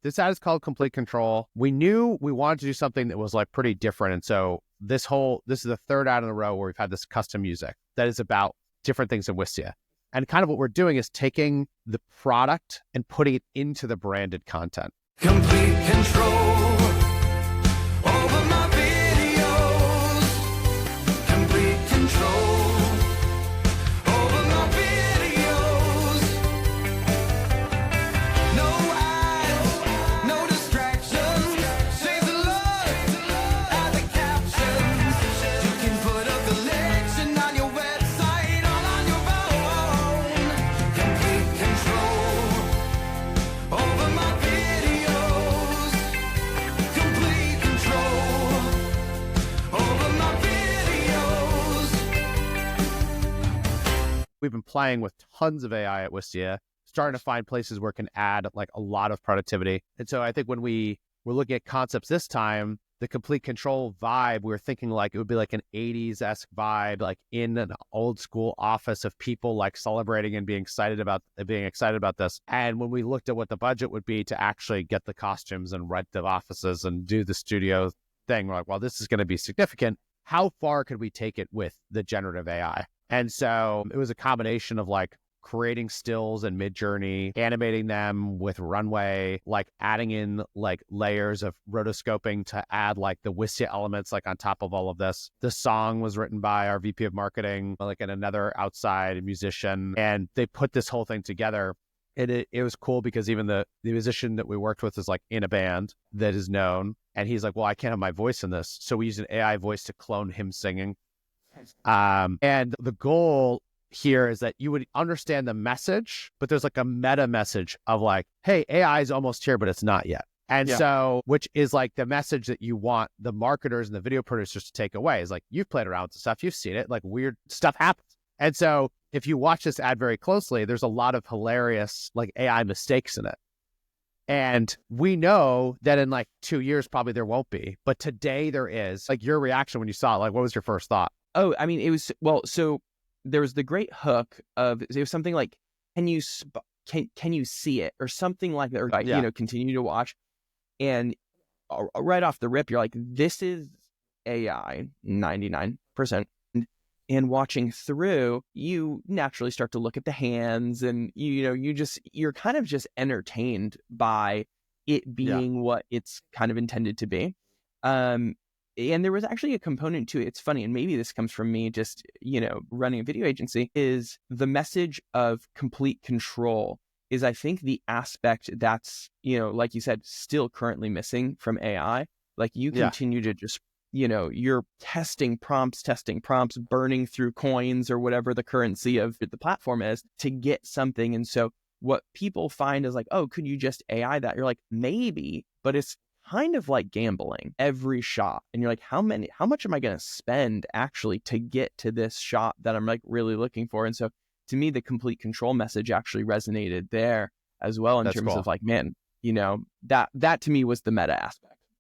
this ad is called Complete Control. We knew we wanted to do something that was like pretty different. And so this is the third ad in a row where we've had this custom music that is about different things in Wistia. And kind of what we're doing is taking the product and putting it into the branded content. Complete control over my videos. Complete control over my videos. No ads, no distractions. Chase the love and the captions. You can put a collection on your website, all on your own. Complete control over my videos. Complete control over my videos. We've been playing with tons of AI at Wistia, starting to find places where it can add like a lot of productivity. And so I think when we were looking at concepts this time, the complete control vibe, we were thinking like it would be like an 80s-esque vibe, like in an old school office of people like celebrating and being excited about this. And when we looked at what the budget would be to actually get the costumes and rent the offices and do the studio thing, we're like, well, this is going to be significant. How far could we take it with the generative AI? And so it was a combination of like creating stills in Midjourney, animating them with Runway, like adding in like layers of rotoscoping to add like the Wistia elements like on top of all of this. The song was written by our VP of marketing, like and another outside musician, and they put this whole thing together. And it was cool because even the musician that we worked with is like in a band that is known, and he's like, well, I can't have my voice in this. So we used an AI voice to clone him singing. And the goal here is that you would understand the message, but there's like a meta message of like, hey, AI is almost here, but it's not yet. And so, which is like the message that you want the marketers and the video producers to take away is like, you've played around with the stuff, you've seen it, like weird stuff happens. And so if you watch this ad very closely, there's a lot of hilarious like AI mistakes in it. And we know that in like 2 years, probably there won't be, but today there is. Like your reaction when you saw it, like what was your first thought? Oh, I mean, it was, well, so there was the great hook of, it was something like, can you see it? Or something like that, or like, continue to watch. And right off the rip, you're like, this is AI 99%. And watching through, you naturally start to look at the hands and, you're kind of just entertained by it being what it's kind of intended to be. And there was actually a component to it. It's funny, and maybe this comes from me just, running a video agency, is the message of complete control is, I think, the aspect that's, like you said, still currently missing from AI. Like you continue to just, you're testing prompts, burning through coins or whatever the currency of the platform is to get something. And so what people find is like, oh, could you just AI that? You're like, maybe, but it's kind of like gambling every shot. And you're like, how much am I going to spend actually to get to this shot that I'm like really looking for? And so to me, the complete control message actually resonated there as well in terms of like, man, that to me was the meta aspect.